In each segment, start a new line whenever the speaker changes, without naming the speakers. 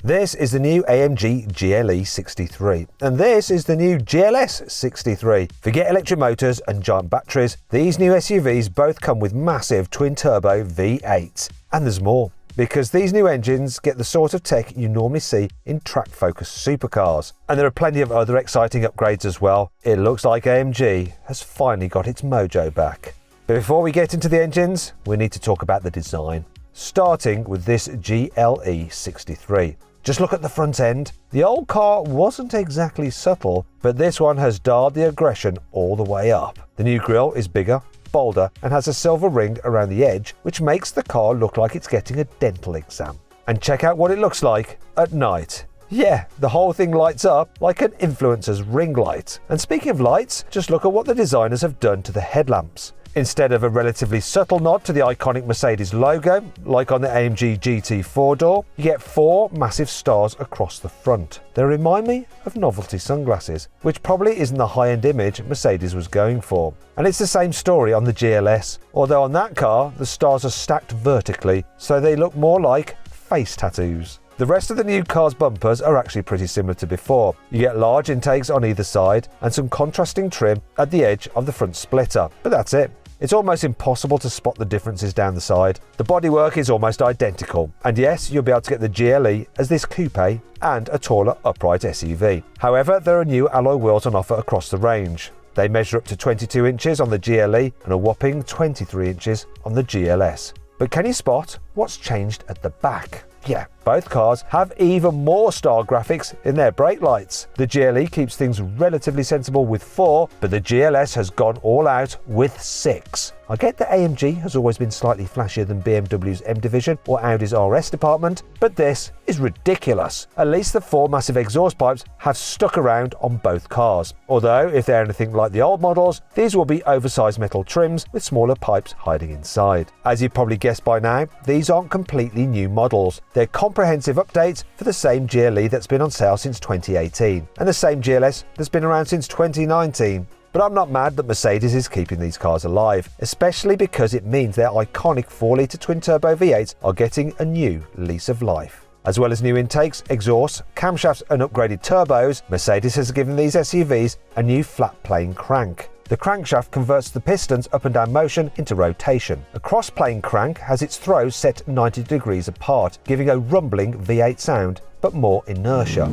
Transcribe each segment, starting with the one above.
This is the new AMG GLE 63, and this is the new GLS 63. Forget electric motors and giant batteries, these new SUVs both come with massive twin-turbo V8s. And there's more, because these new engines get the sort of tech you normally see in track-focused supercars. And there are plenty of other exciting upgrades as well. It looks like AMG has finally got its mojo back. But before we get into the engines, we need to talk about the design. Starting with this GLE 63. Just look at the front end. The old car wasn't exactly subtle, but this one has dialed the aggression all the way up. The new grille is bigger, bolder, and has a silver ring around the edge, which makes the car look like it's getting a dental exam. And check out what it looks like at night. Yeah, the whole thing lights up like an influencer's ring light. And speaking of lights, just look at what the designers have done to the headlamps. Instead of a relatively subtle nod to the iconic Mercedes logo, like on the AMG GT 4-door, you get 4 massive stars across the front. They remind me of novelty sunglasses, which probably isn't the high-end image Mercedes was going for. And it's the same story on the GLS, although on that car, the stars are stacked vertically, so they look more like face tattoos. The rest of the new car's bumpers are actually pretty similar to before. You get large intakes on either side and some contrasting trim at the edge of the front splitter, but that's it. It's almost impossible to spot the differences down the side. The bodywork is almost identical, and yes, you'll be able to get the GLE as this coupe and a taller upright SUV. However, there are new alloy wheels on offer across the range. They measure up to 22 inches on the GLE and a whopping 23 inches on the GLS. But can you spot what's changed at the back? Yeah, both cars have even more star graphics in their brake lights. The GLE keeps things relatively sensible with 4, but the GLS has gone all out with 6. I get that AMG has always been slightly flashier than BMW's M Division or Audi's RS department, but this is ridiculous. At least the 4 massive exhaust pipes have stuck around on both cars. Although, if they're anything like the old models, these will be oversized metal trims with smaller pipes hiding inside. As you probably guessed by now, these aren't completely new models. They're comprehensive updates for the same GLE that's been on sale since 2018, and the same GLS that's been around since 2019. But I'm not mad that Mercedes is keeping these cars alive, especially because it means their iconic 4-litre twin-turbo V8s are getting a new lease of life. As well as new intakes, exhausts, camshafts and upgraded turbos, Mercedes has given these SUVs a new flat-plane crank. The crankshaft converts the piston's up and down motion into rotation. A cross-plane crank has its throws set 90 degrees apart, giving a rumbling V8 sound, but more inertia.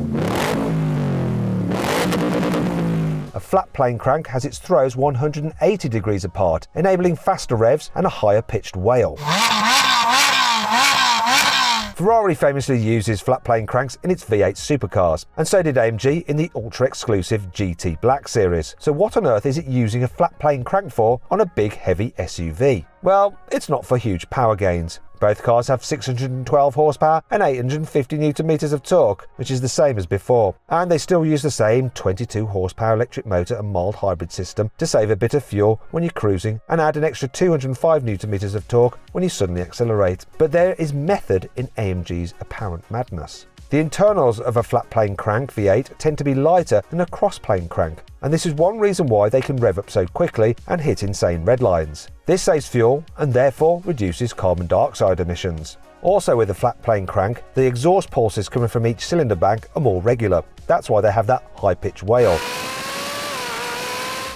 A flat plane crank has its throws 180 degrees apart, enabling faster revs and a higher pitched wail. Ferrari famously uses flat plane cranks in its V8 supercars, and so did AMG in the ultra-exclusive GT Black series. So what on earth is it using a flat plane crank for on a big heavy SUV? Well, it's not for huge power gains. Both cars have 612 horsepower and 850 Nm of torque, which is the same as before. And they still use the same 22 horsepower electric motor and mild hybrid system to save a bit of fuel when you're cruising and add an extra 205 Nm of torque when you suddenly accelerate. But there is method in AMG's apparent madness. The internals of a flat plane crank V8 tend to be lighter than a cross plane crank, and this is one reason why they can rev up so quickly and hit insane red lines. This saves fuel and therefore reduces carbon dioxide emissions. Also with a flat plane crank, the exhaust pulses coming from each cylinder bank are more regular. That's why they have that high-pitched wail.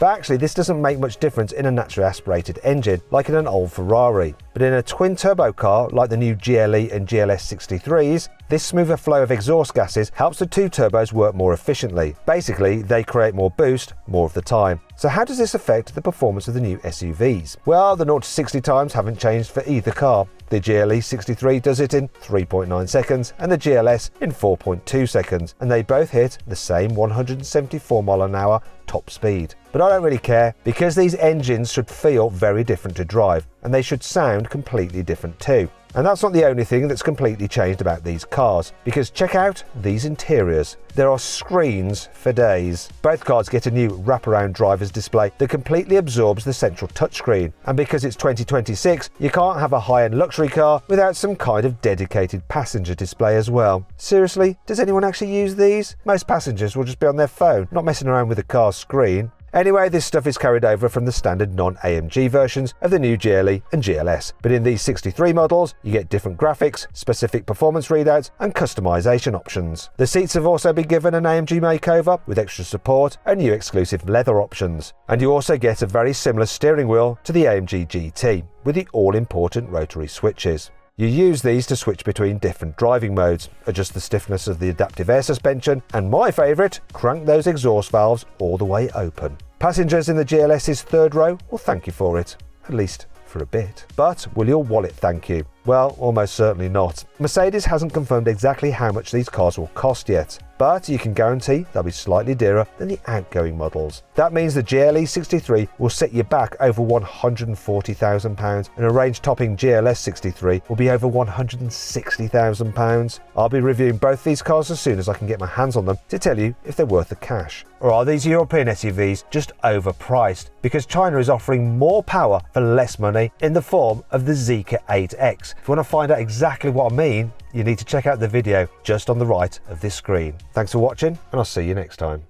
But actually, this doesn't make much difference in a naturally aspirated engine, like in an old Ferrari. But in a twin-turbo car, like the new GLE and GLS 63s, this smoother flow of exhaust gases helps the two turbos work more efficiently. Basically, they create more boost more of the time. So how does this affect the performance of the new SUVs? Well, the 0 to 60 times haven't changed for either car. The GLE 63 does it in 3.9 seconds and the GLS in 4.2 seconds, and they both hit the same 174 mph top speed. But I don't really care, because these engines should feel very different to drive, and they should sound completely different too. And that's not the only thing that's completely changed about these cars, because check out these interiors. There are screens for days. Both cars get a new wraparound driver's display that completely absorbs the central touchscreen. And because it's 2026, you can't have a high-end luxury car without some kind of dedicated passenger display as well. Seriously, does anyone actually use these? Most passengers will just be on their phone, not messing around with the car's screen. Anyway, this stuff is carried over from the standard non-AMG versions of the new GLE and GLS, but in these 63 models, you get different graphics, specific performance readouts, and customization options. The seats have also been given an AMG makeover with extra support and new exclusive leather options. And you also get a very similar steering wheel to the AMG GT, with the all-important rotary switches. You use these to switch between different driving modes, adjust the stiffness of the adaptive air suspension, and my favourite, crank those exhaust valves all the way open. Passengers in the GLS's third row will thank you for it, at least for a bit. But will your wallet thank you? Well, almost certainly not. Mercedes hasn't confirmed exactly how much these cars will cost yet, but you can guarantee they'll be slightly dearer than the outgoing models. That means the GLE 63 will set you back over £140,000 and a range-topping GLS 63 will be over £160,000. I'll be reviewing both these cars as soon as I can get my hands on them to tell you if they're worth the cash. Or are these European SUVs just overpriced because China is offering more power for less money in the form of the Zeekr 8X? If you want to find out exactly what I mean, you need to check out the video just on the right of this screen. Thanks for watching, and I'll see you next time.